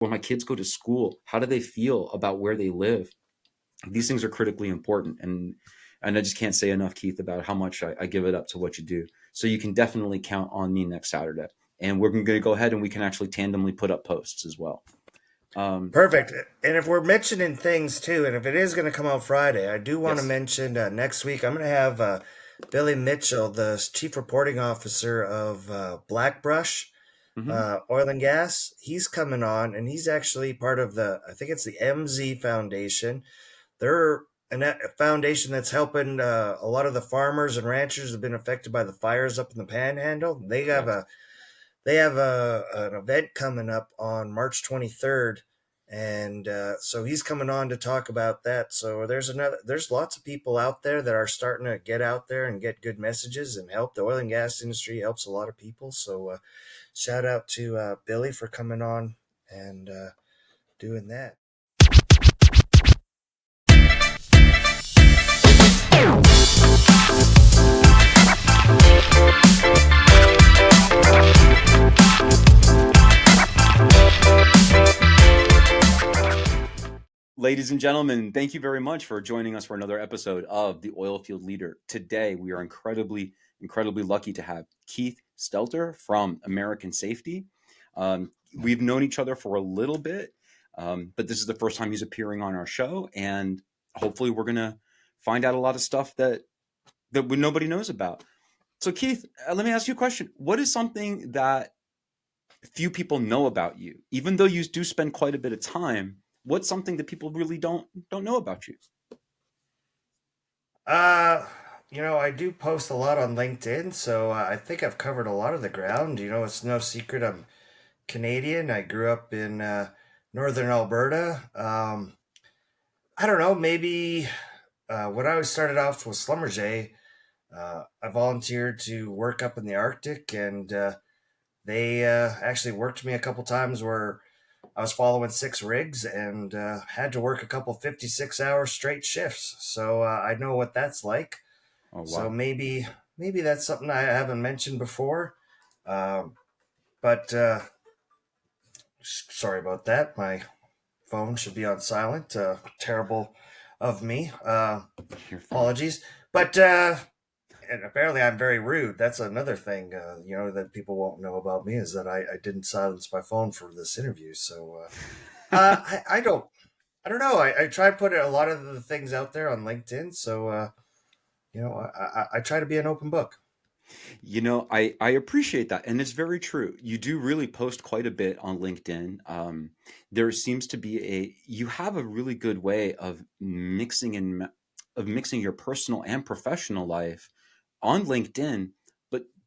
when my kids go to school, how do they feel about where they live? These things are critically important. And I just can't say enough, Keith, about how much I give it up to what you do. So you can definitely count on me next Saturday. And we're going to go ahead and we can actually tandemly put up posts as well. Perfect. And if we're mentioning things too, and if it is going to come out Friday, I do want to Yes. mention next week I'm going to have Billy Mitchell, the chief reporting officer of Blackbrush Hmm. Oil and Gas. He's coming on, and he's actually part of I think it's the MZ Foundation. They're a foundation that's helping a lot of the farmers and ranchers that have been affected by the fires up in the Panhandle. Yes. They have an event coming up on March 23rd, and so he's coming on to talk about that. So there's lots of people out there that are starting to get out there and get good messages and help. The oil and gas industry helps a lot of people. So shout out to Billy for coming on and doing that. Ladies and gentlemen, thank you very much for joining us for another episode of The Oilfield Leader. Today, we are incredibly lucky to have Keith Stelter from American Safety. We've known each other for a little bit, but this is the first time he's appearing on our show, and hopefully, we're gonna find out a lot of stuff that nobody knows about. So, Keith, let me ask you a question. What is something that few people know about you, even though you do spend quite a bit of time? What's something that people really don't know about you? Uh, I do post a lot on LinkedIn, so I think I've covered a lot of the ground. It's no secret I'm Canadian. I grew up in northern Alberta. I don't know, maybe when I started off with Schlumberger, I volunteered to work up in the Arctic, and they actually worked me a couple times where I was following six rigs and had to work a couple 56-hour straight shifts. So I know what that's like. Oh So wow. maybe that's something I haven't mentioned before. Um, but sorry about that. My phone should be on silent. Terrible of me. You're fine. Apologies. But and apparently I'm very rude. That's another thing, that people won't know about me is that I didn't silence my phone for this interview. So I don't know. I try to put a lot of the things out there on LinkedIn. So I try to be an open book. I appreciate that, and it's very true. You do really post quite a bit on LinkedIn. There seems to be you have a really good way of mixing your personal and professional life on LinkedIn,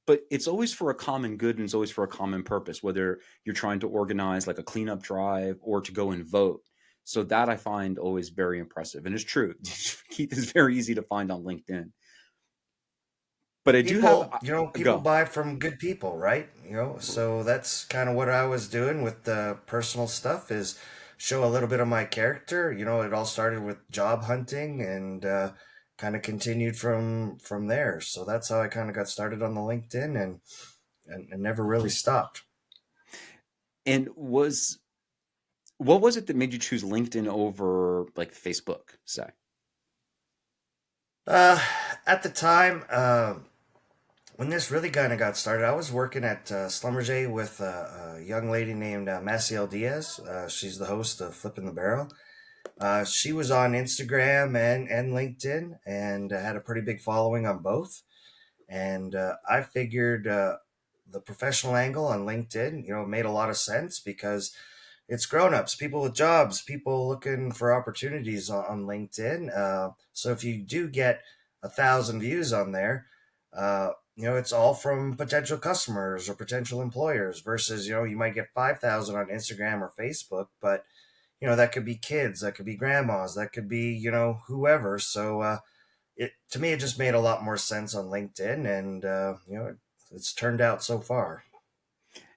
but it's always for a common good and it's always for a common purpose, whether you're trying to organize like a cleanup drive or to go and vote. So that I find always very impressive, and it's true. Keith is very easy to find on LinkedIn. But I do have People go. buy from good people, right? So that's kind of what I was doing with the personal stuff is show a little bit of my character. It all started with job hunting and kind of continued from there. So that's how I kind of got started on the LinkedIn and never really stopped. And what was it that made you choose LinkedIn over like Facebook, say? Uh, at the time, when this really kind of got started, I was working at Schlumberger with a young lady named Maciel Diaz. She's the host of Flipping the Barrel. She was on Instagram and LinkedIn and had a pretty big following on both. And I figured the professional angle on LinkedIn, made a lot of sense because it's grown-ups, people with jobs, people looking for opportunities on LinkedIn. So if you do get 1,000 views on there, it's all from potential customers or potential employers versus, you might get 5,000 on Instagram or Facebook, but that could be kids, that could be grandmas, that could be, whoever. So to me, it just made a lot more sense on LinkedIn, and it's turned out so far.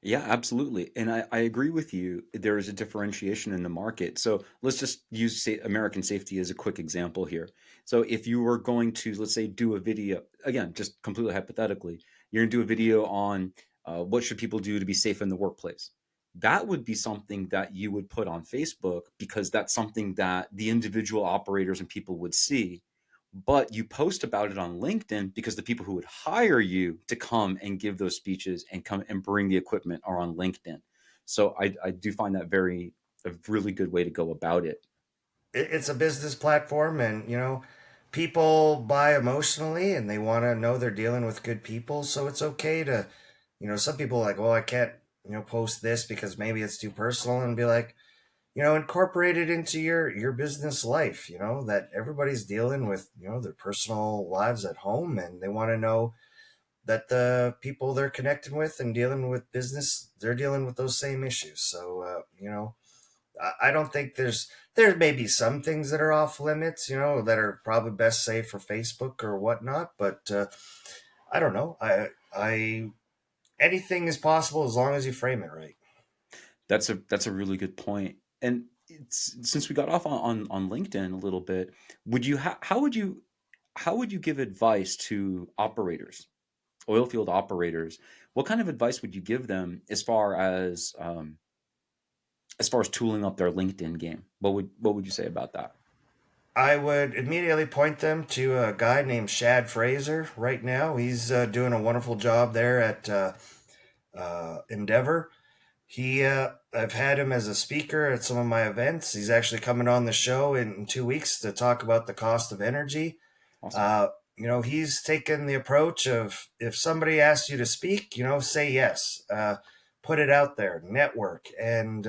Yeah, absolutely. And I agree with you. There is a differentiation in the market. So let's just use American Safety as a quick example here. So if you were going to, let's say, do a video, again, just completely hypothetically, you're going to do a video on what should people do to be safe in the workplace. that would be something that you would put on Facebook because that's something that the individual operators and people would see. But you post about it on LinkedIn because the people who would hire you to come and give those speeches and come and bring the equipment are on LinkedIn. So I do find that a really good way to go about it. It's a business platform, and people buy emotionally, and they want to know they're dealing with good people. So it's okay to, some people are like, well, I can't, post this because maybe it's too personal, and be like, incorporate it into your business life. That everybody's dealing with, their personal lives at home, and they want to know that the people they're connecting with and dealing with business, they're dealing with those same issues. So, I don't think there may be some things that are off limits, that are probably best saved for Facebook or whatnot. But I don't know. I anything is possible as long as you frame it right. That's a really good point. And since we got off on LinkedIn a little bit, how would you give advice to operators, oil field operators? What kind of advice would you give them as far as tooling up their LinkedIn game? What would you say about that? I would immediately point them to a guy named Shad Fraser right now. He's doing a wonderful job there at Endeavor. I've had him as a speaker at some of my events. He's actually coming on the show in 2 weeks to talk about the cost of energy. Awesome. Uh, he's taken the approach of, if somebody asks you to speak, say yes. Put it out there, network, and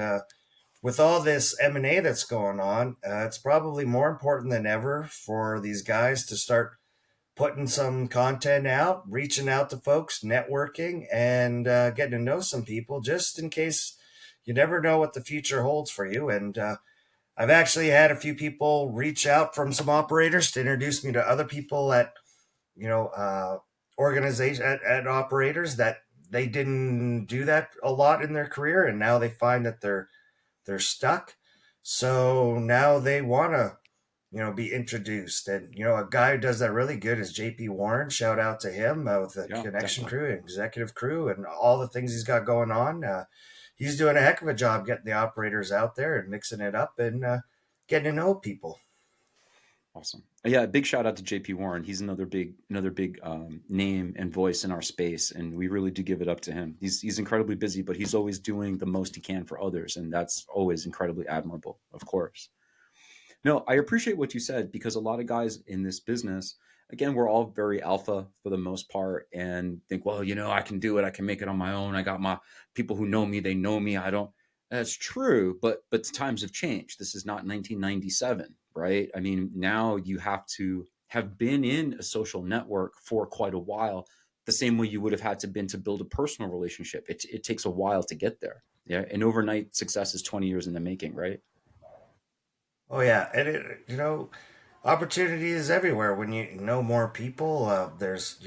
with all this M&A that's going on, it's probably more important than ever for these guys to start putting some content out, reaching out to folks, networking, and getting to know some people, just in case you never know what the future holds for you. And I've actually had a few people reach out from some operators to introduce me to other people at you know organization at operators that they didn't do that a lot in their career, and now they find that they're stuck. So now they want to be introduced. And a guy who does that really good is JP Warren. Shout out to him with the Yeah, connection definitely. crew and executive crew and all the things he's got going on. He's doing a heck of a job getting the operators out there and mixing it up and getting to know people. Awesome. Yeah, big shout out to JP Warren. He's another big name and voice in our space, and we really do give it up to him. He's incredibly busy, but he's always doing the most he can for others, and that's always incredibly admirable, of course. No, I appreciate what you said because a lot of guys in this business, again, we're all very alpha for the most part and think, well, I can do it. I can make it on my own. I got my people who know me. They know me. I don't. That's true, but times have changed. This is not 1997, right? I mean, now you have to have been in a social network for quite a while, the same way you would have had to been to build a personal relationship. It takes a while to get there. Yeah, and overnight success is 20 years in the making, right? Oh yeah, and opportunity is everywhere when you know more people. There's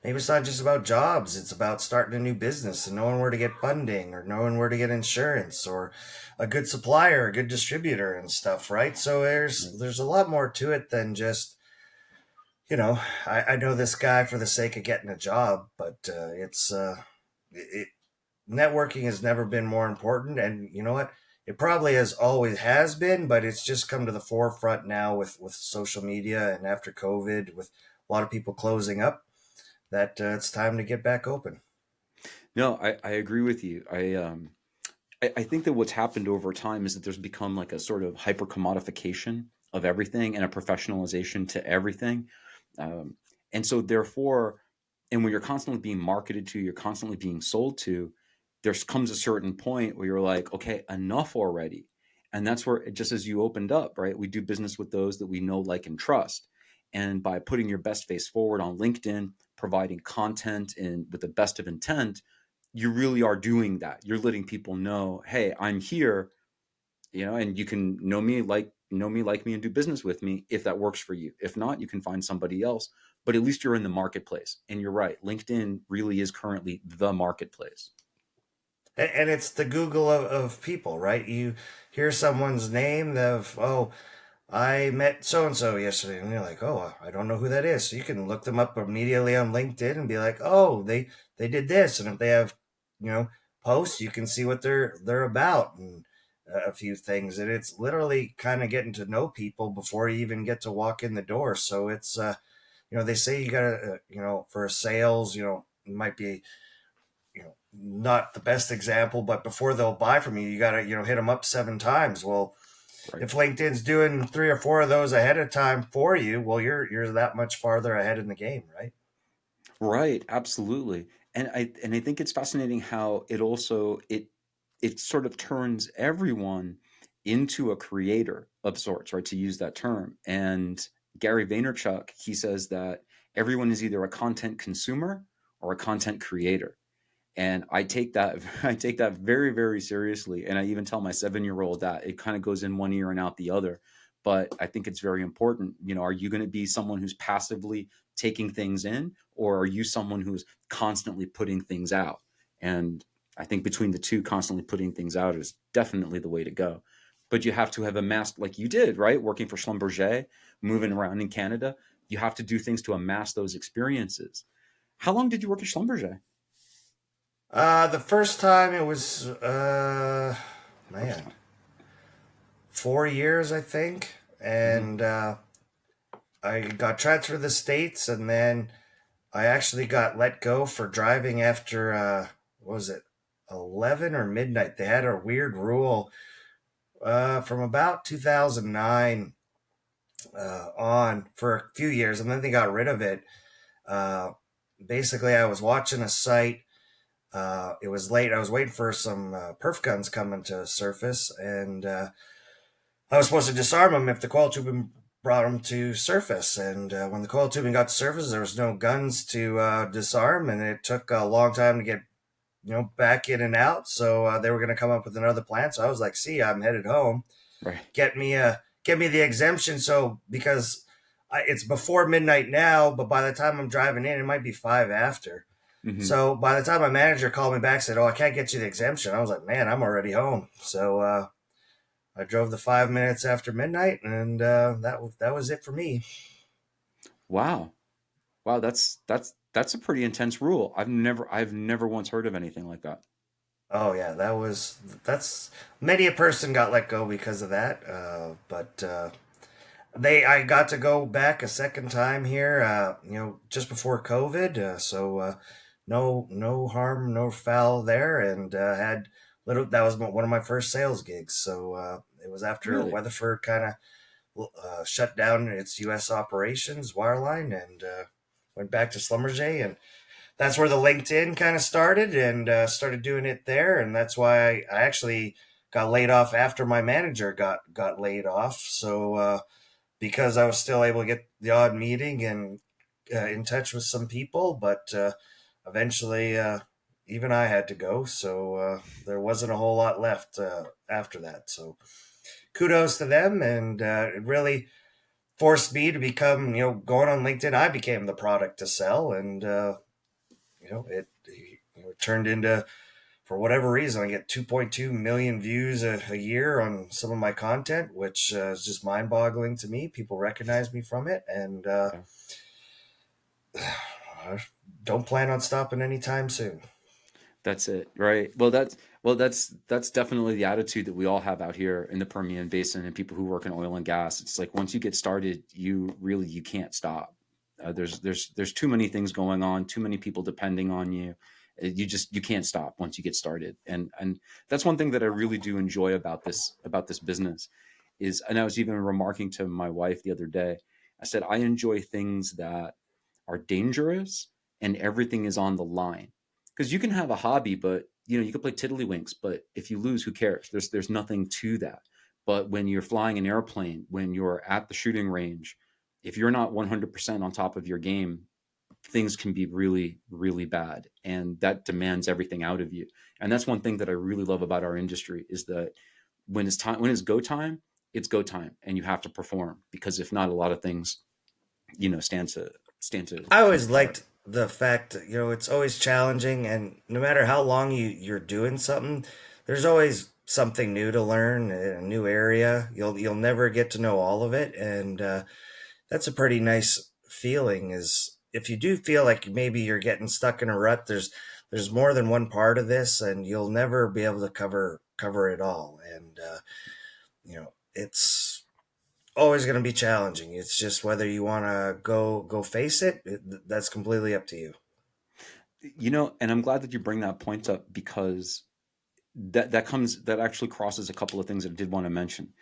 maybe it's not just about jobs; it's about starting a new business and knowing where to get funding or knowing where to get insurance or a good supplier, a good distributor, and stuff. Right? So there's a lot more to it than just you know. I know this guy for the sake of getting a job, but it, networking has never been more important. And you know what? It probably has always has been, but it's just come to the forefront now with social media and after COVID, with a lot of people closing up, that it's time to get back open. No, I agree with you. I think that what's happened over time is that there's become like a sort of hyper commodification of everything and a professionalization to everything. Um, and so therefore, and when you're constantly being marketed to, you're constantly being sold to, there comes a certain point where you're like, okay, enough already. And that's where, just as you opened up, right? We do business with those that we know, like, and trust. And by putting your best face forward on LinkedIn, providing content and with the best of intent, you really are doing that. You're letting people know, hey, I'm here, and you can know me, like me, and do business with me if that works for you. If not, you can find somebody else. But at least you're in the marketplace. And you're right, LinkedIn really is currently the marketplace. And it's the Google of people, right? You hear someone's name of, oh, I met so and so yesterday, and you're like, oh, I don't know who that is. So you can look them up immediately on LinkedIn and be like, oh, they did this, and if they have, you know, posts, you can see what they're about and a few things. And it's literally kind of getting to know people before you even get to walk in the door. So it's they say you gotta for sales, it might be not the best example, but before they'll buy from you, you gotta hit them up 7 times. Well, Right. if LinkedIn's doing 3 or 4 of those ahead of time for you, well, you're that much farther ahead in the game, right? Right, absolutely. And I think it's fascinating how it sort of turns everyone into a creator of sorts, right? To use that term. And Gary Vaynerchuk, he says that everyone is either a content consumer or a content creator. And I take that I take that very, very seriously. And I even tell my 7-year old that it kind of goes in one ear and out the other. But I think it's very important. Are you going to be someone who's passively taking things in, or are you someone who's constantly putting things out? And I think between the two, constantly putting things out is definitely the way to go. But you have to have amassed, like you did, right? Working for Schlumberger, moving around in Canada, you have to do things to amass those experiences. How long did you work at Schlumberger? The first time it was First man, time. 4 years I think, Hmm. and I got transferred to the States, and then I actually got let go for driving after what was it, 11 or midnight. They had a weird rule from about 2009 on for a few years, and then they got rid of it. Uh, Basically, I was watching a site. It was late. I was waiting for some perf guns coming to surface, and I was supposed to disarm them if the coil tubing brought them to surface. And when the coil tubing got to surface, there was no guns to disarm, and it took a long time to get back in and out. So they were going to come up with another plan. So I was like, "See, I'm headed home. Right. Get me the exemption." So because it's before midnight now, but by the time I'm driving in, it might be 5 after. Hmm. So by the time my manager called me back, said, "Oh, I can't get you the exemption," I was like, "Man, I'm already home." So I drove the 5 minutes after midnight, and that was it for me. Wow. Wow, that's a pretty intense rule. I've never once heard of anything like that. Oh yeah, that's many a person got let go because of that. But they I got to go back a second time here, just before COVID. So no harm, no foul there, and had little. That was one of my first sales gigs. So it was after Really? Weatherford kind of shut down its U.S. operations, wireline, and went back to Schlumberger, and that's where the LinkedIn kind of started, and started doing it there, and that's why I actually got laid off after my manager got laid off. So because I was still able to get the odd meeting and in touch with some people, but eventually even I had to go, so there wasn't a whole lot left after that. So kudos to them, and it really forced me to become, going on LinkedIn. I became the product to sell, and it turned into, for whatever reason, I get 2.2 million views a year on some of my content, which is just mind boggling to me. People recognize me from it, and Yeah. I don't plan on stopping anytime soon. That's it, right? Well, that's definitely the attitude that we all have out here in the Permian Basin and people who work in oil and gas. It's like once you get started, you can't stop. There's too many things going on, too many people depending on you. You can't stop once you get started. And that's one thing that I really do enjoy about this business is, and I was even remarking to my wife the other day. I said I enjoy things that are dangerous and everything is on the line, because you can have a hobby, but you can play tiddlywinks, but if you lose, who cares? There's nothing to that. But when you're flying an airplane, when you're at the shooting range, if you're not 100% on top of your game, things can be really, really bad, and that demands everything out of you. And that's one thing that I really love about our industry is that when it's go time, it's go time, and you have to perform, because if not, a lot of things stand to I come always apart. liked the fact that, it's always challenging, and no matter how long you're doing something, there's always something new to learn in a new area. You'll never get to know all of it, and that's a pretty nice feeling. Is if you do feel like maybe you're getting stuck in a rut, there's more than one part of this, and you'll never be able to cover it all. And it's always going to be challenging. It's just whether you want to go face it. That's completely up to you. And I'm glad that you bring that point up, because that actually crosses a couple of things that I did want to mention.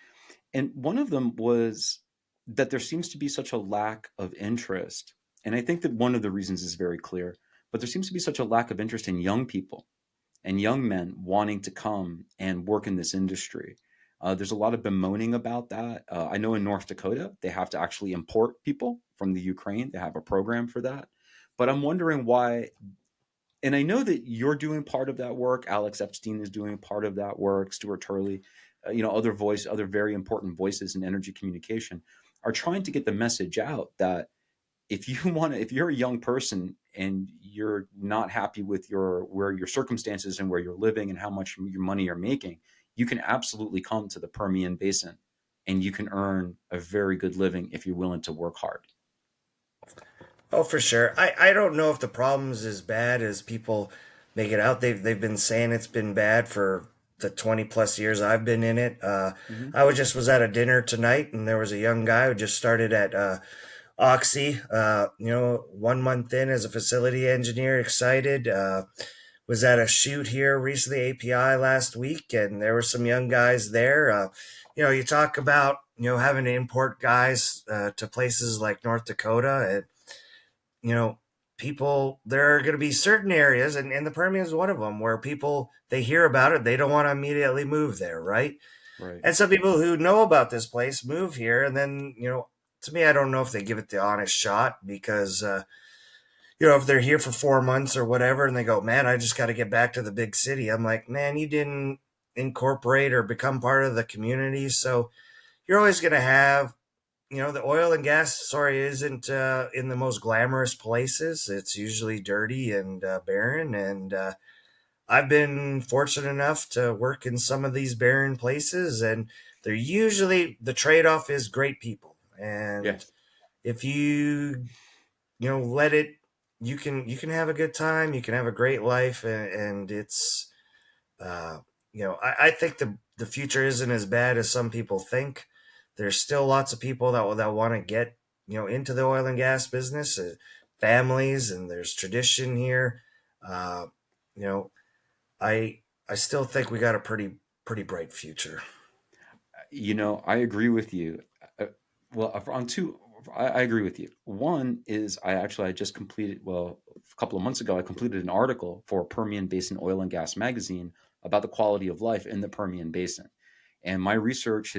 And one of them was that there seems to be such a lack of interest. And I think that one of the reasons is very clear, but there seems to be such a lack of interest in young people and young men wanting to come and work in this industry. There's a lot of bemoaning about that. I know in North Dakota, they have to actually import people from the Ukraine. They have a program for that. But I'm wondering why. And I know that you're doing part of that work. Alex Epstein is doing part of that work. Stuart Turley, other very important voices in energy communication are trying to get the message out that if you're a young person and you're not happy with where your circumstances and where you're living and how much your money you're making, you can absolutely come to the Permian Basin and you can earn a very good living if you're willing to work hard. Oh, for sure. I don't know if the problem's as bad as people make it out. They've been saying it's been bad for the 20 plus years I've been in it. Hmm. I was at a dinner tonight, and there was a young guy who just started at Oxy. 1 month in as a facility engineer, excited. Was at a shoot here recently, API last week, and there were some young guys there. You talk about having to import guys to places like North Dakota, and you know, people, there are going to be certain areas, and the Permian is one of them, where people, they hear about it, they don't want to immediately move there, right? Right. And some people who know about this place move here, and then, to me, I don't know if they give it the honest shot because, if they're here for 4 months or whatever, and they go, man, I just got to get back to the big city. I'm like, man, you didn't incorporate or become part of the community. So you're always going to have the oil and gas, sorry, isn't in the most glamorous places. It's usually dirty and barren. And I've been fortunate enough to work in some of these barren places, and they're usually, the trade off is great people. Yeah. And if let it, you can have a good time, you can have a great life, and it's I think the future isn't as bad as some people think. There's still lots of people that want to get into the oil and gas business, families, and there's tradition here. Uh, you know, I I still think we got a pretty bright future. I agree with you. Uh, well, on two, I agree with you. One is I just completed, well, a couple of months ago, I completed an article for Permian Basin Oil and Gas magazine about the quality of life in the Permian Basin. And my research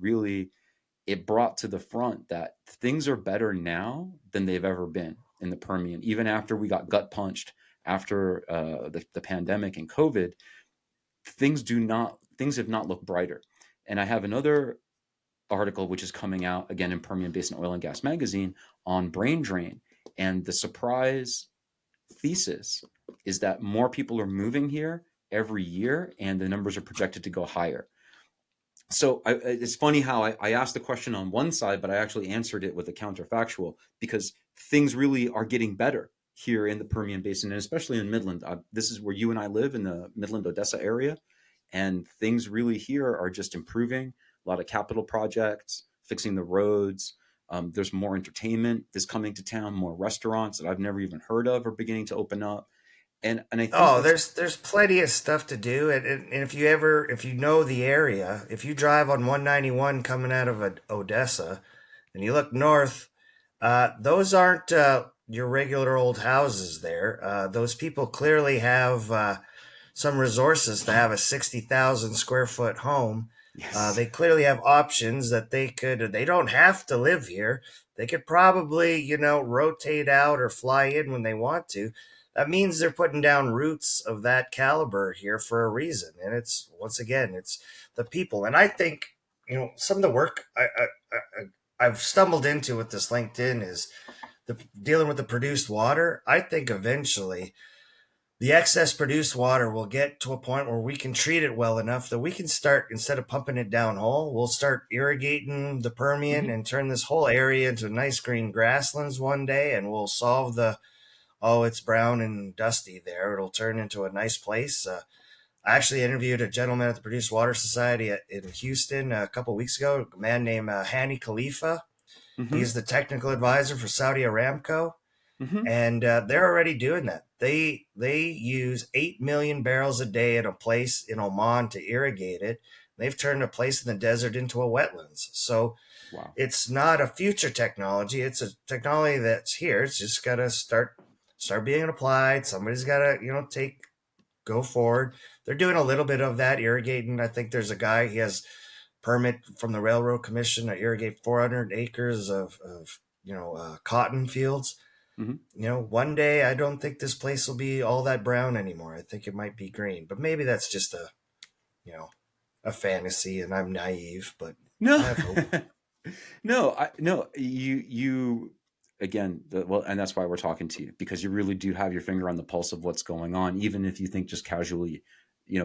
really, it brought to the front that things are better now than they've ever been in the Permian, even after we got gut punched after the pandemic and COVID. Things have not looked brighter. And I have another article which is coming out again in Permian Basin Oil and Gas magazine on brain drain. And the surprise thesis is that more people are moving here every year, and the numbers are projected to go higher. So it's funny how I asked the question on one side, but I actually answered it with a counterfactual, because things really are getting better here in the Permian Basin, and especially in Midland. This is where you and I live, in the Midland, Odessa area, and things really here are just improving. A lot of capital projects, fixing the roads. There's more entertainment that's coming to town, more restaurants that I've never even heard of are beginning to open up. And I think Oh, that's there's plenty of stuff to do, and if you know the area, if you drive on 191 coming out of Odessa, and you look north, those aren't your regular old houses there. Those people clearly have some resources to have a 60,000 square foot home. yes. They clearly have options that they don't have to live here. They could probably, rotate out or fly in when they want to. That means they're putting down roots of that caliber here for a reason. And it's, once again, it's the people. And I think, some of the work I've stumbled into with this LinkedIn is dealing with the produced water. I think eventually the excess produced water will get to a point where we can treat it well enough that we can start, instead of pumping it down whole, we'll start irrigating the Permian Hmm. and turn this whole area into nice green grasslands one day, and we'll solve the oh, it's brown and dusty there. It'll turn into a nice place. I actually interviewed a gentleman at the Produced Water Society in Houston a couple weeks ago, a man named Hani Khalifa. Mm-hmm. He's the technical advisor for Saudi Aramco, Mm-hmm. and they're already doing that. They use 8 million barrels a day in a place in Oman to irrigate it. They've turned a place in the desert into a wetlands. So Wow. it's not a future technology. It's a technology that's here. It's just got to start being applied. Somebody's got to take go forward. They're doing a little bit of that irrigating. I think there's a guy, he has permit from the Railroad Commission to irrigate 400 acres of cotton fields. Mm-hmm. One day I don't think this place will be all that brown anymore. I think it might be green, but maybe that's just you know, a fantasy and I'm naive, but I No. have hope. No, you again, well, and that's why we're talking to you, because you really do have your finger on the pulse of what's going on, even if you think just casually,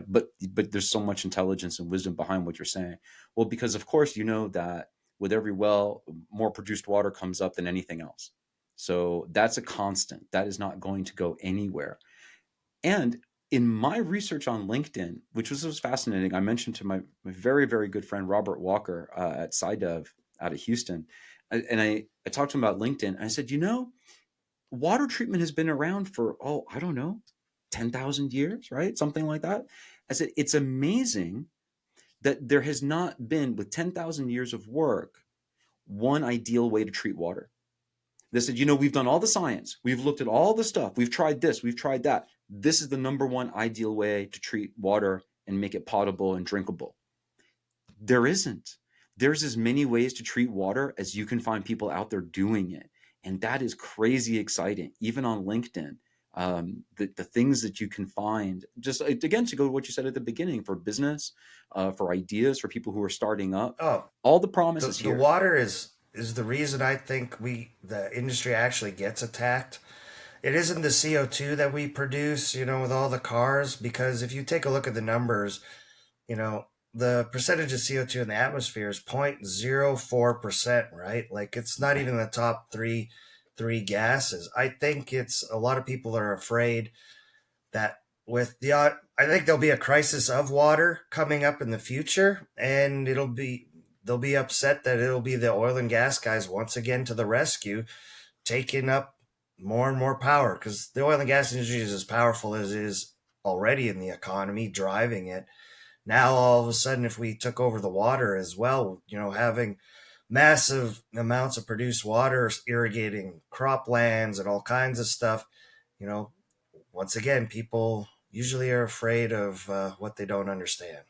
but there's so much intelligence and wisdom behind what you're saying. Well, because of course you know that with every well, more produced water comes up than anything else. So that's a constant. That is not going to go anywhere. And in my research on LinkedIn, which was fascinating, I mentioned to my very, very good friend Robert Walker at SciDev out of Houston, and I talked to him about LinkedIn. And I said, water treatment has been around for, oh, I don't know, 10,000 years, right? Something like that. I said, it's amazing that there has not been, with 10,000 years of work, one ideal way to treat water. They said, we've done all the science, we've looked at all the stuff, we've tried this, we've tried that. This is the number one ideal way to treat water and make it potable and drinkable. There isn't. There's as many ways to treat water as you can find people out there doing it. And that is crazy exciting, even on LinkedIn. The things that you can find, just again, to go to what you said at the beginning, for business, for ideas, for people who are starting up, Oh, all the promise is the here. water is the reason I think the industry actually gets attacked. It isn't the CO2 that we produce, with all the cars, because if you take a look at the numbers, you know, the percentage of CO2 in the atmosphere is 0.04%, right? Like it's not Right. even the top three gases. I think it's a lot of people are afraid that with I think there'll be a crisis of water coming up in the future, and they'll be upset that it'll be the oil and gas guys once again to the rescue, taking up more and more power because the oil and gas industry is as powerful as it is already in the economy, driving it. Now, all of a sudden, if we took over the water as well, having massive amounts of produced water, irrigating croplands and all kinds of stuff, you know, once again, people usually are afraid of what they don't understand.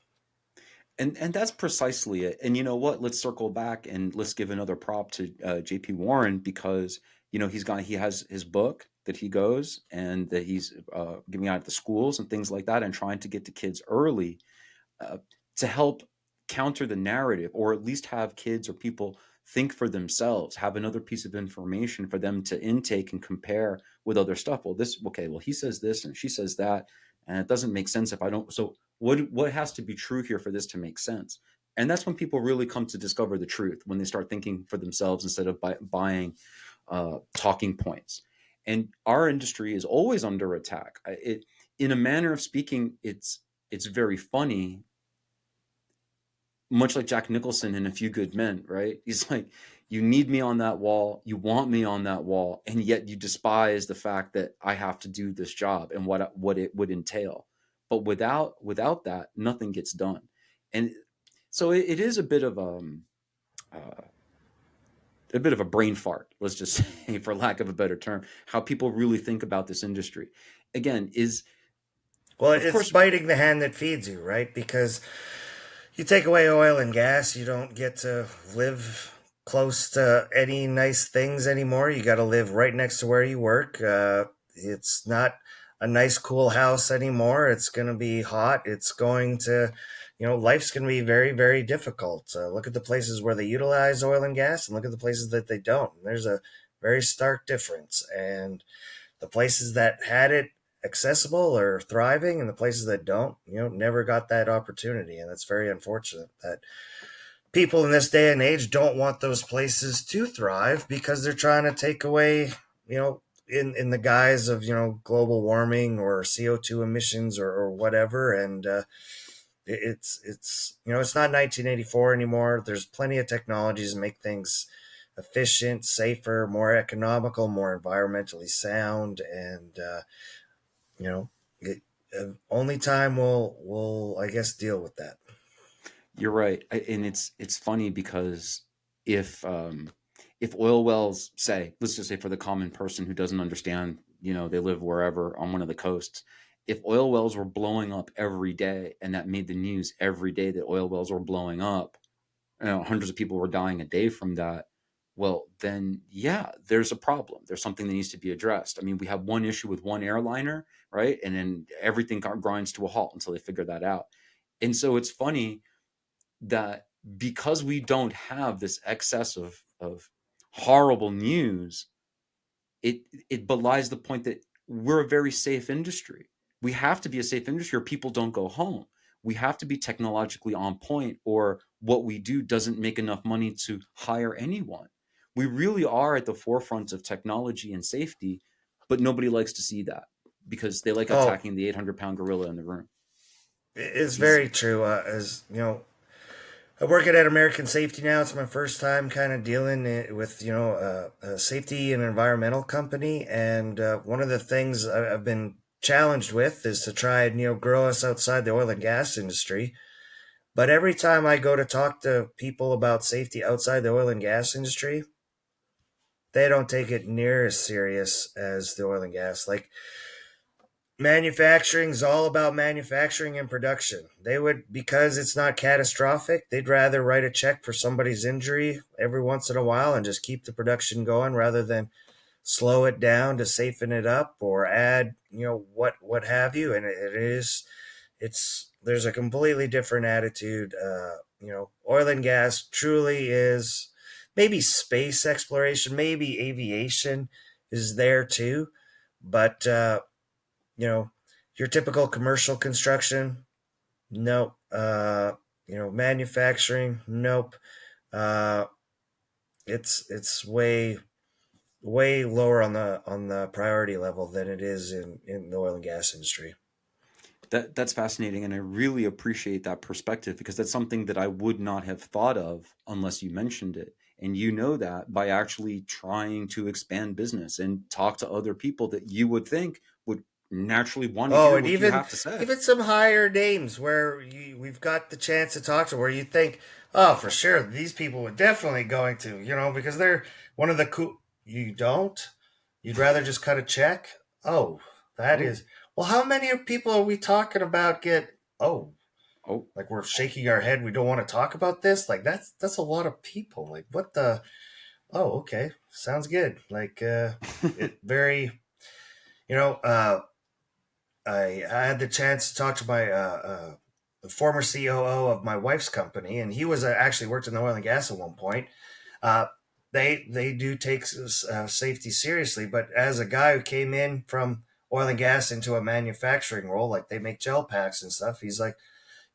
And that's precisely it. And you know what? Let's circle back and let's give another prop to J.P. Warren, because he has his book that he goes and that he's giving out at the schools and things like that, and trying to get to kids early, uh, to help counter the narrative, or at least have kids or people think for themselves, have another piece of information for them to intake and compare with other stuff. Well, okay, well, he says this and she says that, and it doesn't make sense if I don't. So what has to be true here for this to make sense? And that's when people really come to discover the truth, when they start thinking for themselves instead of buying talking points. And our industry is always under attack. In a manner of speaking, it's very funny, much like Jack Nicholson in A Few Good Men, right? He's like, you need me on that wall, you want me on that wall, and yet you despise the fact that I have to do this job and what it would entail. But without that, nothing gets done. And so it is uh, a bit of a brain fart, let's just say, for lack of a better term, how people really think about this industry. Again, is Well, of it's course, biting the hand that feeds you, right? Because you take away oil and gas, you don't get to live close to any nice things anymore. You got to live right next to where you work. It's not a nice, cool house anymore. It's going to be hot. It's going to, life's going to be very, very difficult. Look at the places where they utilize oil and gas and look at the places that they don't. There's a very stark difference. And the places that had it accessible or thriving and the places that don't, never got that opportunity. And that's very unfortunate that people in this day and age don't want those places to thrive because they're trying to take away, you know, in the guise of global warming or CO2 emissions or whatever, and it's it's not 1984 anymore. There's plenty of technologies to make things efficient, safer, more economical, more environmentally sound, and you know, it, only time will I guess deal with that. You're right, and it's funny because if if oil wells, say, let's just say for the common person who doesn't understand, they live wherever on one of the coasts. If oil wells were blowing up every day, and that made the news every day that oil wells were blowing up, hundreds of people were dying a day from that. Well, then, yeah, there's a problem. There's something that needs to be addressed. I mean, we have one issue with one airliner, right? And then everything grinds to a halt until they figure that out. And so it's funny that because we don't have this excess of horrible news, it it belies the point that we're a very safe industry. We have to be a safe industry or people don't go home. We have to be technologically on point or what we do doesn't make enough money to hire anyone. We really are at the forefront of technology and safety, but nobody likes to see that because they like Oh, attacking the 800-pound gorilla in the room. it's He's very true. As you know, I'm working at American Safety now. It's my first time kind of dealing with a safety and environmental company, and one of the things I've been challenged with is to try and grow us outside the oil and gas industry. But every time I go to talk to people about safety outside the oil and gas industry, they don't take it near as serious as the oil and gas. Like, manufacturing is all about manufacturing and production. They would, because it's not catastrophic, they'd rather write a check for somebody's injury every once in a while and just keep the production going rather than slow it down to safeten it up or add, what have you. And it is, it's there's a completely different attitude. Oil and gas truly is, maybe space exploration, maybe aviation is there too, but you know, your typical commercial construction, nope. Manufacturing, nope. Uh, it's way lower on the priority level than it is in the oil and gas industry. that's fascinating, and I really appreciate that perspective because that's something that I would not have thought of unless you mentioned it. And you know that by actually trying to expand business and talk to other people that you would think would naturally want to Oh, hear and what you even have to say. even some higher names where we've got the chance to talk to, where you think, oh, for sure, these people would definitely going to, because they're one of the cool. You don't. You'd rather just cut a check. Oh, that Oh, is. Well, how many people are we talking about? Get oh, oh, like we're shaking our head. We don't want to talk about this. Like that's a lot of people. Like what the? Oh, okay, sounds good. Like it very. You know, I had the chance to talk to my the former COO of my wife's company, and he was actually worked in the oil and gas at one point. Uh, they do take safety seriously, but as a guy who came in from oil and gas into a manufacturing role, like they make gel packs and stuff, he's like,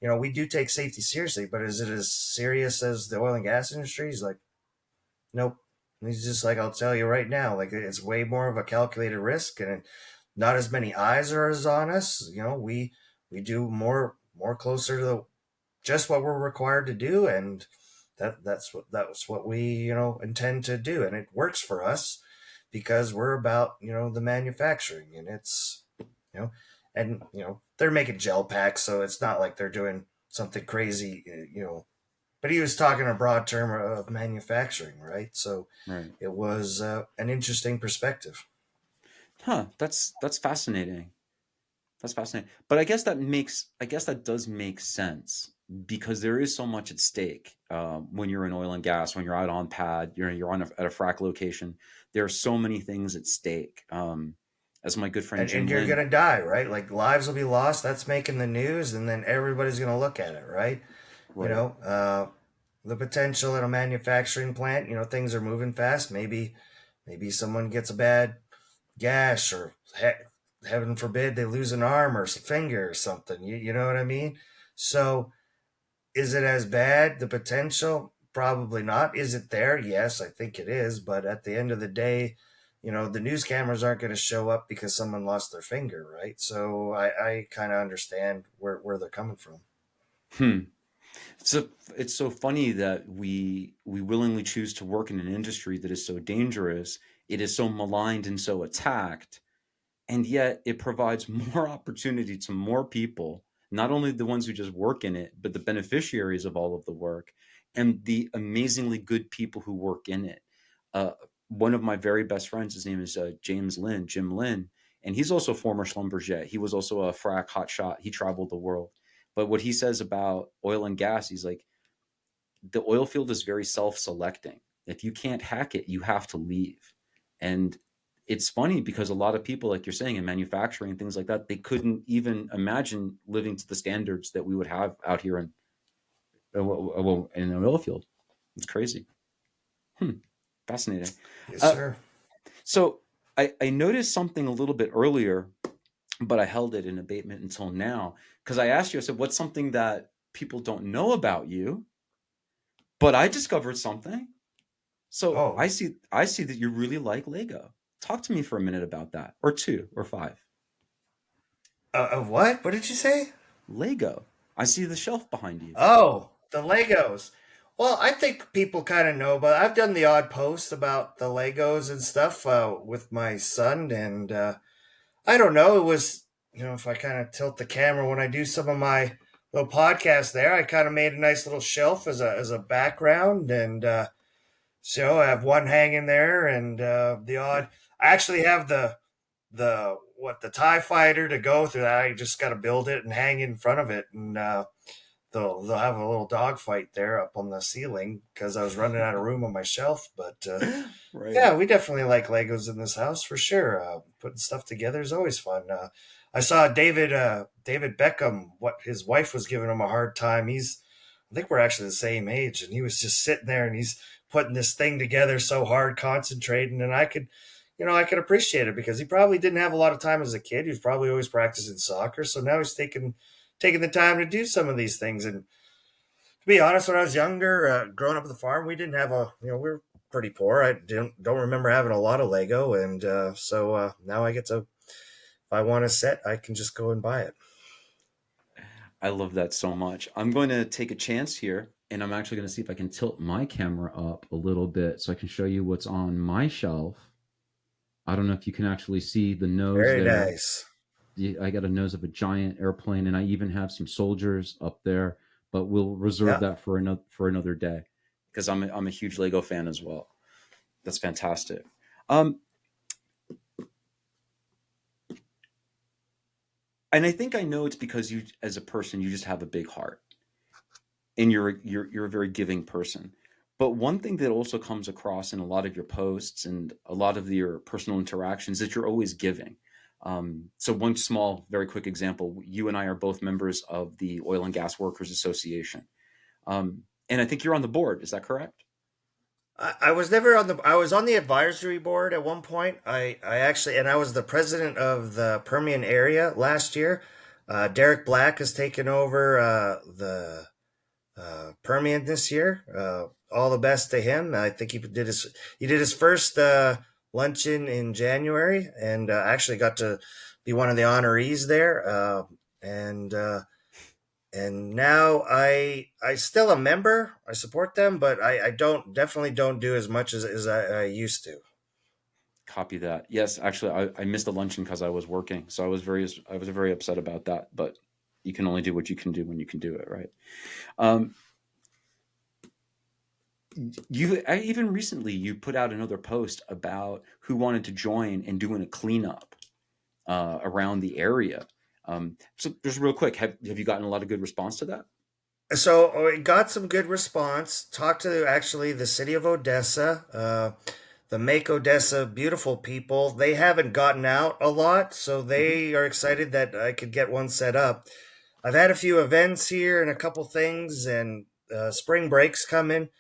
we do take safety seriously, but is it as serious as the oil and gas industry? He's like, nope. And he's just like, I'll tell you right now, like it's way more of a calculated risk, and not as many eyes are as on us. We do more closer to just what we're required to do, and that's what we intend to do, and it works for us because we're about the manufacturing, and it's you know, and they're making gel packs, so it's not like they're doing something crazy, but he was talking a broad term of manufacturing, right? So right. it was an interesting perspective. Huh. That's fascinating. That's fascinating. But I guess that does make sense because there is so much at stake when you're in oil and gas, when you're out on pad, you're at a frac location. There are so many things at stake. As my good friend And Jim you're Lynn, gonna die, right? Like lives will be lost. That's making the news, and then everybody's gonna look at it, right? You right? know, uh, the potential in a manufacturing plant. Things are moving fast. Maybe someone gets a bad gash, or heaven forbid they lose an arm or a finger or something. You know what I mean? So is it as bad? The potential? Probably not. Is it there? Yes, I think it is. But at the end of the day, the news cameras aren't going to show up because someone lost their finger, right? So I kind of understand where they're coming from. Hmm. So it's so funny that we willingly choose to work in an industry that is so dangerous. It is so maligned and so attacked, and yet it provides more opportunity to more people, not only the ones who just work in it, but the beneficiaries of all of the work and the amazingly good people who work in it. Uh, One of my very best friends, his name is James Lynn, Jim Lynn, and he's also a former Schlumberger. He was also a frack hotshot. He traveled the world. But what he says about oil and gas, he's like, the oil field is very self-selecting. If you can't hack it, you have to leave. And it's funny because a lot of people, like you're saying, in manufacturing and things like that, they couldn't even imagine living to the standards that we would have out here in an oil field. It's crazy. Hmm. Fascinating. Yes, Uh, sir. so I noticed something a little bit earlier, but I held it in abatement until now because I asked you. I said, "What's something that people don't know about you?" But I discovered something. So Oh, I see that you really like Lego. Talk to me for a minute about that, or two, or five. what? What did you say? Lego. I see the shelf behind you. Oh, the Legos. Well, I think people kind of know, but I've done the odd post about the Legos and stuff with my son, and I don't know. It was, if I kind of tilt the camera when I do some of my little podcasts there, I kind of made a nice little shelf as a background, and so I have one hanging there, and the odd. I actually have the Tie Fighter to go through that. I just got to build it and hang in front of it, and they'll have a little dog fight there up on the ceiling because I was running out of room on my shelf. But Right. yeah, we definitely like Legos in this house for sure. Putting stuff together is always fun. I saw David Beckham. What his wife was giving him a hard time. I think we're actually the same age, and he was just sitting there and he's putting this thing together so hard, concentrating, and I could appreciate it because he probably didn't have a lot of time as a kid. He was probably always practicing soccer, so now he's taking the time to do some of these things. And to be honest, when I was younger, growing up at the farm, we didn't have we were pretty poor. I don't remember having a lot of Lego, and so now I get to, if I want a set, I can just go and buy it. I love that so much. I'm going to take a chance here, and I'm actually going to see if I can tilt my camera up a little bit so I can show you what's on my shelf. I don't know if you can actually see the nose Very there. nice. I got a nose of a giant airplane, and I even have some soldiers up there. But we'll reserve Yeah. that for another day because I'm a huge Lego fan as well. That's fantastic. Um, and I think I know it's because you, as a person, you just have a big heart, and you're a very giving person. But one thing that also comes across in a lot of your posts and a lot of your personal interactions is that you're always giving. So one small, very quick example: you and I are both members of the Oil and Gas Workers Association, and I think you're on the board. Is that correct? I was never on the. I was on the advisory board at one point. I actually, and I was the president of the Permian area last year. Derek Black has taken over the Permian this year. All the best to him. I think he did his first luncheon in January, and actually got to be one of the honorees there. And now I still a member. I support them, but I don't definitely don't do as much as I used to. Copy that. Yes, actually, I missed the luncheon because I was working, so I was very upset about that. But you can only do what you can do when you can do it, right? Um, even recently you put out another post about who wanted to join and doing a cleanup around the area. So just real quick, have you gotten a lot of good response to that? So we got some good response. Talked to actually the city of Odessa, the Make Odessa Beautiful people. They haven't gotten out a lot, so Hmm. they are excited that I could get one set up. I've had a few events here and a couple things, and spring breaks coming.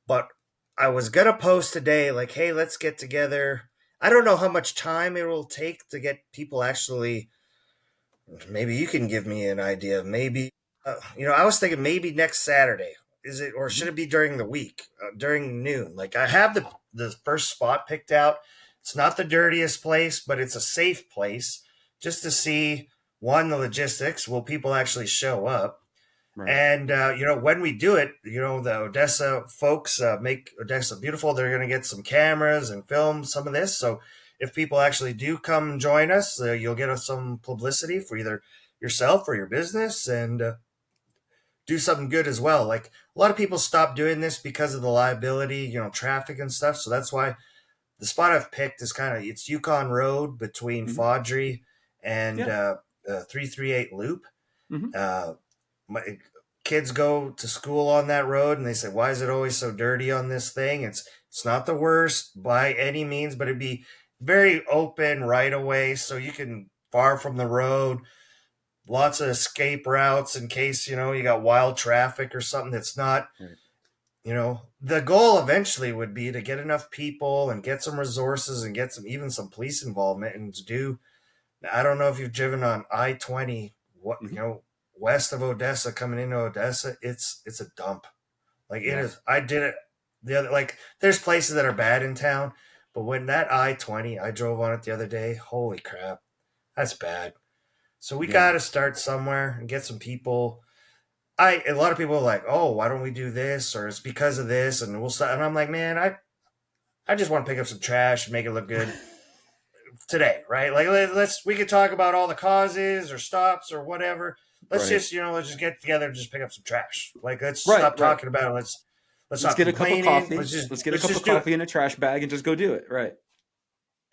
But I was gonna post today, like, hey, let's get together. I don't know how much time it will take to get people actually. Maybe you can give me an idea. Maybe, I was thinking maybe next Saturday. Is it, or Hmm. should it be during the week, during noon? Like I have the first spot picked out. It's not the dirtiest place, but it's a safe place just to see one, the logistics. Will people actually show up? Right. And when we do it, the Odessa folks make Odessa beautiful. They're going to get some cameras and film some of this. So if people actually do come join us, you'll get some publicity for either yourself or your business, and do something good as well. Like a lot of people stop doing this because of the liability, traffic and stuff. So that's why the spot I've picked is it's Yukon Road between Hmm. Faudree and Yeah. 338 Loop. Hmm. Uh, my kids go to school on that road, and they say, "Why is it always so dirty on this thing?" It's not the worst by any means, but it'd be very open right away, so you can far from the road. Lots of escape routes in case you got wild traffic or something that's not. Right. The goal eventually would be to get enough people and get some resources and get some police involvement and to do. I don't know if you've driven on I-20, what Hmm. west of Odessa coming into Odessa. It's a dump. Like it Yeah. is. I did it the other. Like there's places that are bad in town, but when that I-20, I drove on it the other day. Holy crap, that's bad. So we Yeah. got to start somewhere and get some people. A lot of people are like, oh, why don't we do this, or it's because of this, and we'll start. And I'm like, man, I just want to pick up some trash and make it look good today, right? Like we could talk about all the causes or stops or whatever. Let's Right. just let's just get together and just pick up some trash. Like let's Right. stop Right. talking about it. Let's Let's stop get a cup of complaining. coffee. Let's get a Let's cup of just do it. coffee in a trash bag and just go do it. Right.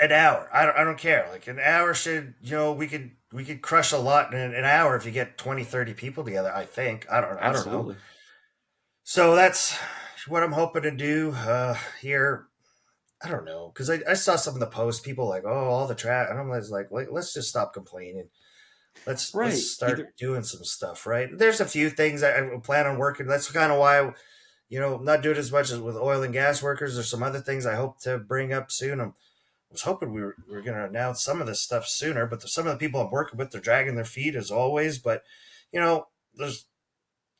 An hour. I don't care. Like an hour should we could crush a lot in an hour if you get 20, 30 people together. I think. I don't know. Absolutely. So that's what I'm hoping to do here. I don't know because I saw some of the posts. People like, oh, all the trash, and I'm just like, let's just stop complaining. Let's Right. start Either. doing some stuff. Right? There's a few things I plan on working. That's kind of why I'm not doing as much as with oil and gas workers. There's some other things I hope to bring up soon. I was hoping we were going to announce some of this stuff sooner, but some of the people I'm working with, they're dragging their feet as always. But there's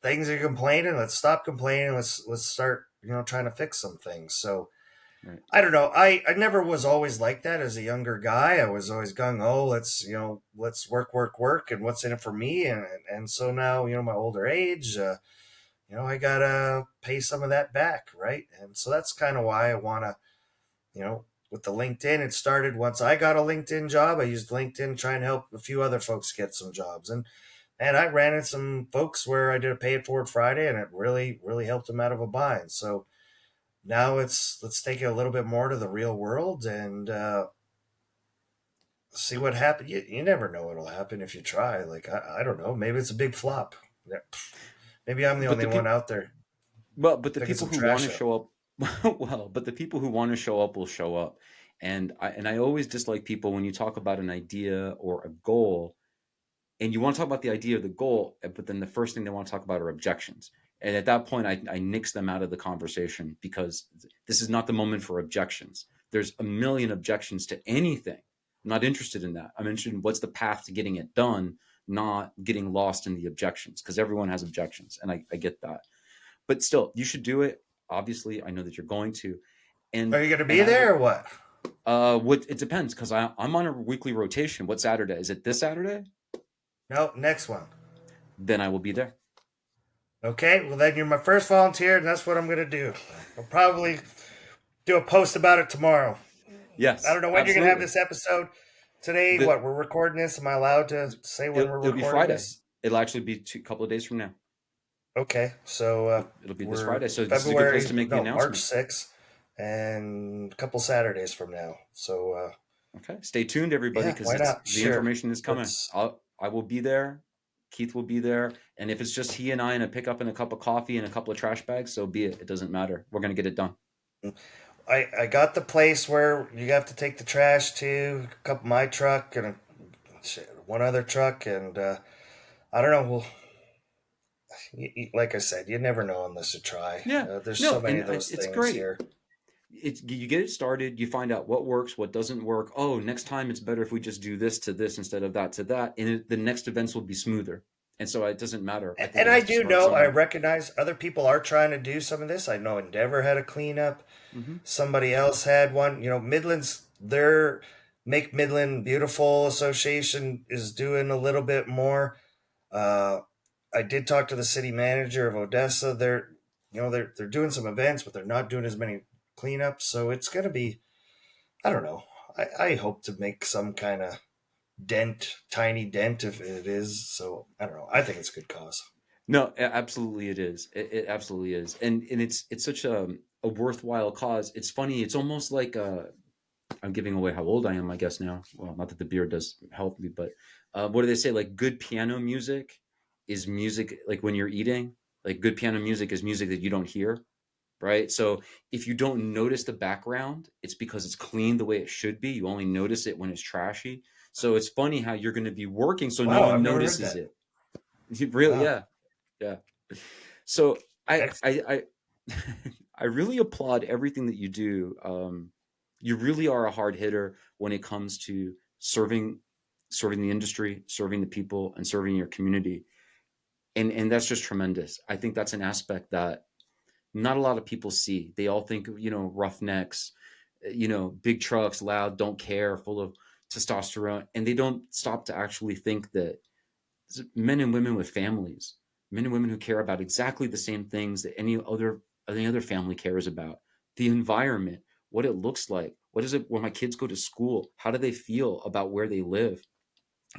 things are complaining. Let's stop complaining. Let's start trying to fix some things. So Right. I don't know. I never was always like that as a younger guy. I was always gung ho. Let's work, and what's in it for me. And so now my older age, I gotta pay some of that back, right? And so that's kind of why I want to with the LinkedIn. It started once I got a LinkedIn job. I used LinkedIn to try and help a few other folks get some jobs, and I ran into some folks where I did a pay it forward Friday, and it really really helped them out of a bind. So now let's take it a little bit more to the real world and see what happens. You never know what'll happen if you try. Like I don't know. Maybe it's a big flop. Yeah, maybe I'm the But only the one people. out there Well, but the picking people some who want trash to up. show up. Well, but the people who want to show up will show up. And I always dislike people when you talk about an idea or a goal, and you want to talk about the idea of the goal, but then the first thing they want to talk about are objections. And at that point, I nix them out of the conversation because this is not the moment for objections. There's a million objections to anything. I'm not interested in that. I'm interested in what's the path to getting it done, not getting lost in the objections, because everyone has objections. And I get that. But still, you should do it. Obviously, I know that you're going to. Are And you going to and be I would there or what? what it depends because I'm on a weekly rotation. What Saturday? Is it this Saturday? No, next one. Then I will be there. Okay, well then you're my first volunteer, and that's what I'm going to do. I'll probably do a post about it tomorrow. I Yes, don't know when you're going to have absolutely. this episode. Today, The what, we're recording this? Am I allowed to say when we're it'll be recording Friday. this? It'll actually be a couple of days from now. Okay, so It'll be this we're Friday. So this is a good place February, to make the no, March announcement. 6th, and a couple Saturdays from now. So, Okay. Stay tuned, everybody, yeah, because why it's not? the Sure. information is coming. Let's. I will be there. Keith will be there. And if it's just he and I and a pickup and a cup of coffee and a couple of trash bags, so be it. It doesn't matter. We're gonna get it done. I got the place where you have to take the trash to, a couple my truck and one other truck, and I don't know. Well, like I said, you never know unless you try. Yeah. There's so No, many and of those it's things great. here. It's you get it started, you find out what works, what doesn't work. Oh, next time it's better if we just do this to this instead of that to that, and the next events will be smoother. And so it doesn't matter. I think And it I has to do start know, I somewhere. recognize other people are trying to do some of this. I know Endeavor had a cleanup. Hmm. Somebody else had one. Midlands. their Make Midland Beautiful Association is doing a little bit more. Uh, I did talk to the city manager of Odessa. They're doing some events, but they're not doing as many cleanups. So it's gonna be, I don't know. I hope to make some kind of tiny dent if it is. So I don't know. I think it's a good cause. No, absolutely it is. It absolutely is. And it's such a worthwhile cause. It's funny. It's almost like I'm giving away how old I am, I guess now. Well, not that the beer does help me, but what do they say? Like good piano music is music like when you're eating. Like good piano music is music that you don't hear, right? So if you don't notice the background, it's because it's clean the way it should be. You only notice it when it's trashy. So it's funny how you're going to be working so no Wow, one I've never heard notices that. it. Really, Wow. yeah, yeah. So Ex- I really applaud everything that you do. You really are a hard hitter when it comes to serving the industry, serving the people, and serving your community. And that's just tremendous. I think that's an aspect that not a lot of people see. They all think, roughnecks, big trucks, loud, don't care, full of testosterone, and they don't stop to actually think that men and women with families, men and women who care about exactly the same things that any other family cares about. The environment, what it looks like, what is it when my kids go to school, how do they feel about where they live?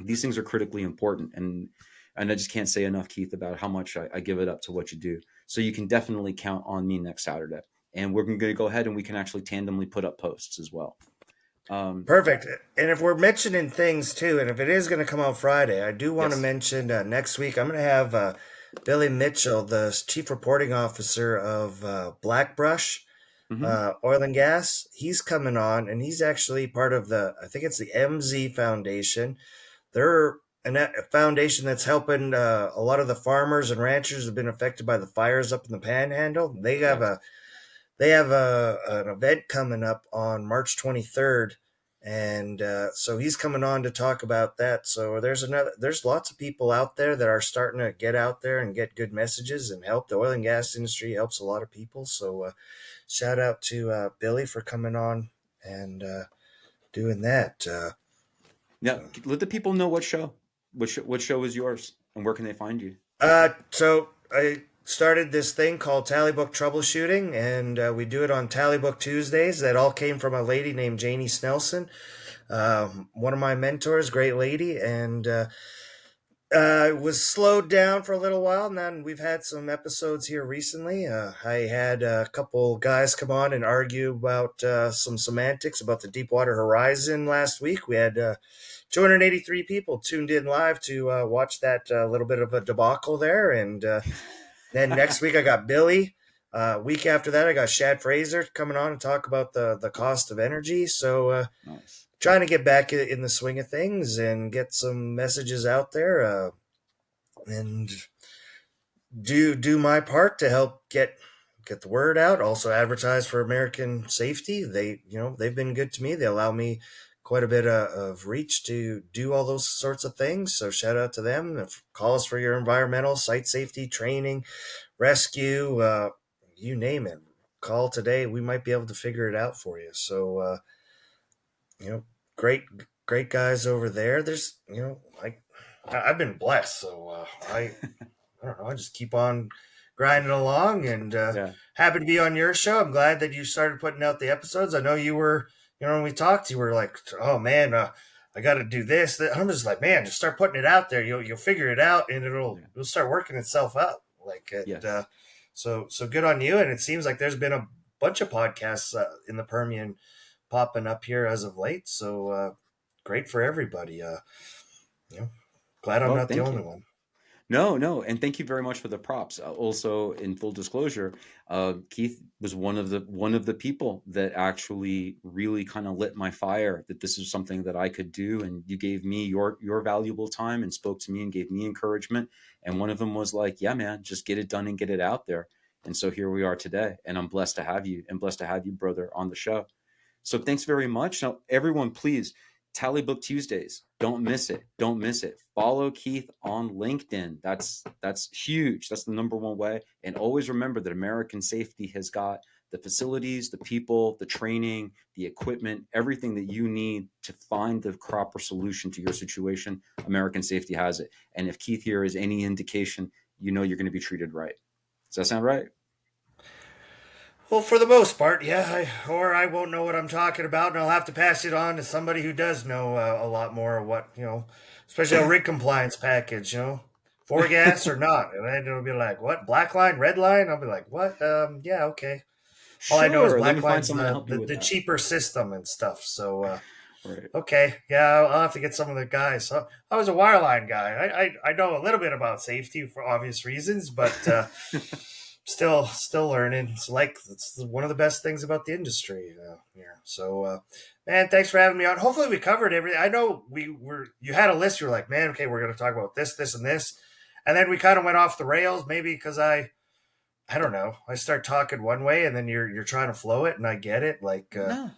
These things are critically important, and I just can't say enough, Keith, about how much I give it up to what you do. So you can definitely count on me next Saturday, and we're going to go ahead and we can actually tandemly put up posts as well. Um, Perfect. And if we're mentioning things too, and if it is going to come out Friday, I do want to yes. mention next week I'm going to have Billy Mitchell, the chief reporting officer of Blackbrush Hmm. Oil and Gas. He's coming on, and he's actually part of I think it's the MZ Foundation. They're a foundation that's helping a lot of the farmers and ranchers who've been affected by the fires up in the Panhandle. Yes. They have an event coming up on March 23rd, and so he's coming on to talk about that. So there's lots of people out there that are starting to get out there and get good messages and help. The oil and gas industry helps a lot of people. So shout out to Billy for coming on and doing that. Now, let the people know what show is yours and where can they find you. So I started this thing called Tallybook Troubleshooting, and we do it on Tallybook Tuesdays. That all came from a lady named Janie Snelson, one of my mentors, great lady, and was slowed down for a little while. And then we've had some episodes here recently. I had a couple guys come on and argue about some semantics about the Deepwater Horizon last week. We had 283 people tuned in live to watch that little bit of a debacle there. And then next week I got Billy. Week after that, I got Shad Fraser coming on and talk about the cost of energy. So Nice. trying to get back in the swing of things and get some messages out there. And do my part to help get the word out. Also advertise for American Safety. They've been good to me. They allow me quite a bit of reach to do all those sorts of things. So shout out to them. If calls for your environmental site safety training, rescue, you name it. Call today. We might be able to figure it out for you. So you know, great great guys over there. There's like I've been blessed. So I don't know. I just keep on grinding along and Yeah. happy to be on your show. I'm glad that you started putting out the episodes. I know you were, when we talked, you were like, oh man, I got to do this. I'm just like, man, just start putting it out there. You'll figure it out and Yeah. it'll start working itself out. Like it. Yes. So good on you. And it seems like there's been a bunch of podcasts in the Permian popping up here as of late. So great for everybody. You know, glad I'm Well, not the thank only you. one. No, no, and thank you very much for the props. Also, in full disclosure, Keith was one of the people that actually really kind of lit my fire that this is something that I could do, and you gave me your valuable time and spoke to me and gave me encouragement. And one of them was like, "Yeah, man, just get it done and get it out there." And so here we are today, and I'm blessed to have you, brother, on the show. So thanks very much. Now, everyone, please Tally Book Tuesdays. Don't miss it. Don't miss it. Follow Keith on LinkedIn. That's huge. That's the number one way. And always remember that American Safety has got the facilities, the people, the training, the equipment, everything that you need to find the proper solution to your situation. American Safety has it. And if Keith here is any indication, you know you're going to be treated right. Does that sound right? Well, for the most part, yeah. I won't know what I'm talking about, and I'll have to pass it on to somebody who does know a lot more of what, especially a rig compliance package, for gas or not. And then it'll be like, what, black line, red line? I'll be like, what? Yeah, okay. All I know is Let me black find line's someone to help you with the that. cheaper system and stuff. So, Right. okay, yeah, I'll have to get some of the guys. So I was a wireline guy. I know a little bit about safety for obvious reasons, but still learning. It's one of the best things about the industry here. So, man, thanks for having me on. Hopefully, we covered everything. I know you had a list. You were like, man, okay, we're going to talk about this, this, and this, and then we kind of went off the rails. Maybe because I don't know. I start talking one way, and then you're trying to flow it, and I get it. Like, no.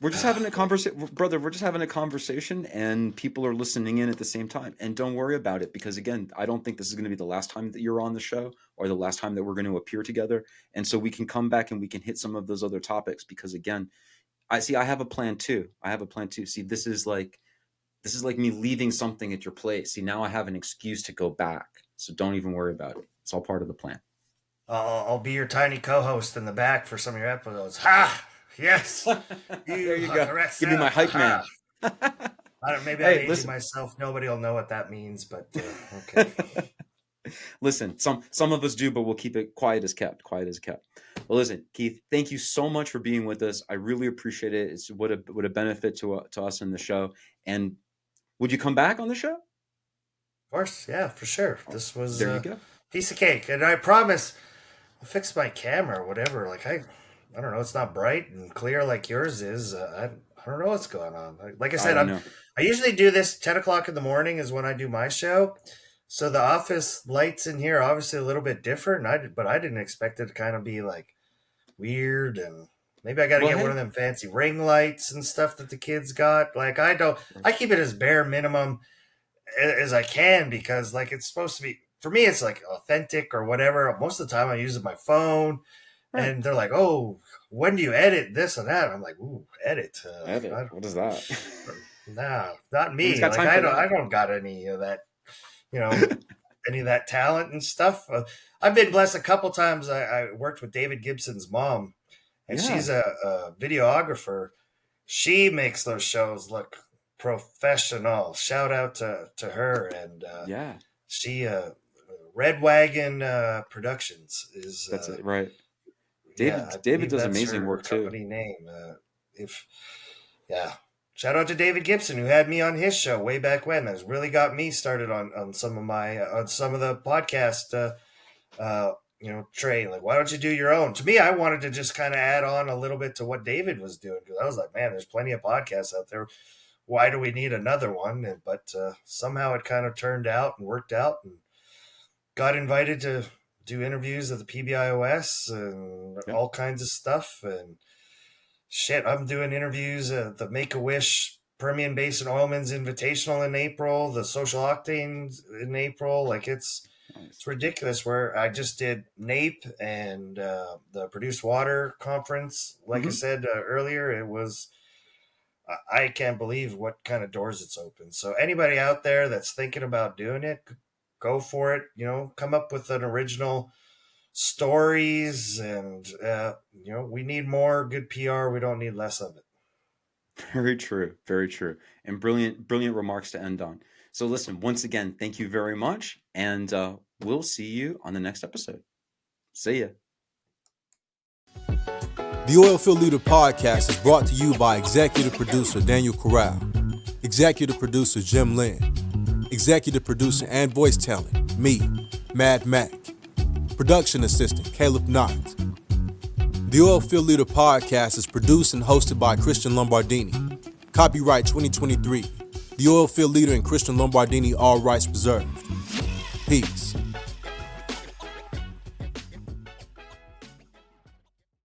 We're just having a conversation, brother. We're just having a conversation, and people are listening in at the same time. And don't worry about it, because again, I don't think this is going to be the last time that you're on the show, or the last time that we're going to appear together. And so we can come back and we can hit some of those other topics, because again, I have a plan too. See, this is like me leaving something at your place. See, now I have an excuse to go back. So don't even worry about it. It's all part of the plan. I'll be your tiny co-host in the back for some of your episodes. Ha! Yes. There you go. Give me my hype man. Maybe I'm aging myself. Nobody will know what that means, but okay. Listen, some of us do, but we'll keep it quiet as kept. Well, listen, Keith, thank you so much for being with us. I really appreciate it. It's what a benefit to us in the show. And would you come back on the show? Of course, yeah, for sure. This was there you go. Piece of cake, and I promise I'll fix my camera or whatever. Like I don't know, it's not bright and clear like yours is. I don't know what's going on. Like I said, I usually do this 10 o'clock in the morning is when I do my show. So the office lights in here are obviously a little bit different. But I didn't expect it to kind of be like weird, and maybe I got to get one of them fancy ring lights and stuff that the kids got. Like I keep it as bare minimum as I can, because like it's supposed to be, for me, it's like authentic or whatever. Most of the time I use my phone. Right. And they're like, oh, when do you edit this and that? I'm like, ooh, edit. What is that? Nah, not me. Like, I don't got any of that, any of that talent and stuff. I've been blessed a couple times. I worked with David Gibson's mom, and she's a videographer. She makes those shows look professional. Shout out to her. And she Red Wagon Productions is that's it, right? David does amazing work too. Name, shout out to David Gibson, who had me on his show way back when. That's really got me started on some of my on some of the podcast. Trey, like, why don't you do your own? To me, I wanted to just kind of add on a little bit to what David was doing, because I was like, man, there's plenty of podcasts out there. Why do we need another one? But somehow it kind of turned out and worked out, and got invited to do interviews at the PBIOS and all kinds of stuff. And shit, I'm doing interviews at the Make-A-Wish Permian Basin Oilman's Invitational in April, the Social Octanes in April. Like it's ridiculous. Where I just did NAPE and the Produced Water Conference. Like I said earlier, it was, I can't believe what kind of doors it's opened. So anybody out there that's thinking about doing it, go for it. Come up with an original stories, and we need more good PR. We don't need less of it. Very true, and brilliant remarks to end on. So listen, once again, thank you very much, and we'll see you on the next episode. See ya. The Oilfield Leader Podcast is brought to you by executive producer Daniel Corral, executive producer Jim Lynn, executive producer and voice talent, me, Mad Mac. Production assistant, Caleb Knott. The Oilfield Leader Podcast is produced and hosted by Christian Lombardini. Copyright 2023. The Oilfield Leader and Christian Lombardini, all rights reserved. Peace.